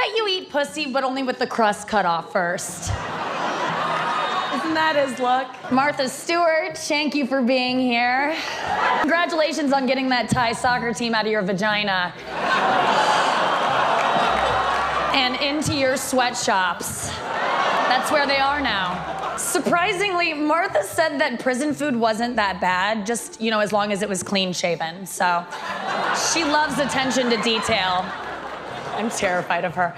bet you eat pussy, but only with the crust cut off first. Isn't that his look? Martha Stewart, thank you for being here. Congratulations on getting that Thai soccer team out of your vagina. And into your sweatshops. That's where they are now. Surprisingly, Martha said that prison food wasn't that bad, just, you know, as long as it was clean shaven. So she loves attention to detail. I'm terrified of her.